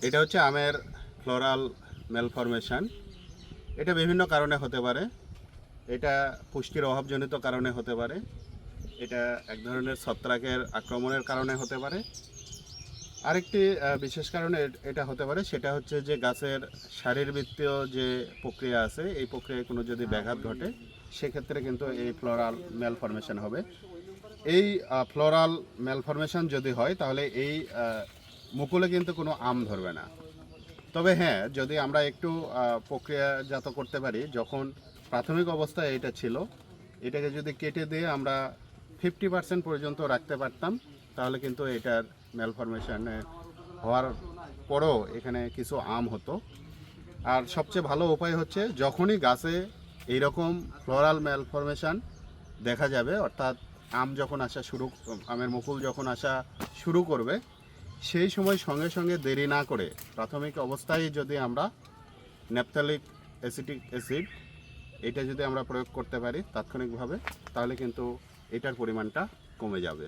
এটা হচ্ছে আমের ফ্লোরাল ম্যালফরমেশন। এটা বিভিন্ন কারণে হতে পারে। এটা পুষ্টির অভাবজনিত কারণে হতে পারে, এটা এক ধরনের ছত্রাকের আক্রমণের কারণে হতে পারে। আরেকটি বিশেষ কারণে এটা হতে পারে, সেটা হচ্ছে যে গাছের শারীরবৃত্তীয় যে প্রক্রিয়া আছে, এই প্রক্রিয়ায় কোনো যদি ব্যাঘাত ঘটে, সেক্ষেত্রে কিন্তু এই ফ্লোরাল ম্যালফরমেশন হবে। এই ফ্লোরাল ম্যালফরমেশন যদি হয়, তাহলে এই মুকুলে কিন্তু কোনো আম ধরবে না। তবে হ্যাঁ, যদি আমরা একটু প্রক্রিয়াজাত করতে পারি, যখন প্রাথমিক অবস্থায় এটা ছিল, এটাকে যদি কেটে দিয়ে আমরা 50% পর্যন্ত রাখতে পারতাম, তাহলে কিন্তু এটার ম্যালফরমেশনে হওয়ার পরেও এখানে কিছু আম হতো। আর সবচেয়ে ভালো উপায় হচ্ছে, যখনই গাছে এইরকম ফ্লোরাল ম্যালফরমেশন দেখা যাবে, অর্থাৎ আমের মুকুল যখন আসা শুরু করবে, সেই সময় সঙ্গে সঙ্গে দেরি না করে প্রাথমিক অবস্থায় যদি আমরা ন্যাপথালিক অ্যাসিটিক অ্যাসিড এটা যদি আমরা প্রয়োগ করতে পারি তাৎক্ষণিকভাবে, তাহলে কিন্তু এটার পরিমাণটা কমে যাবে।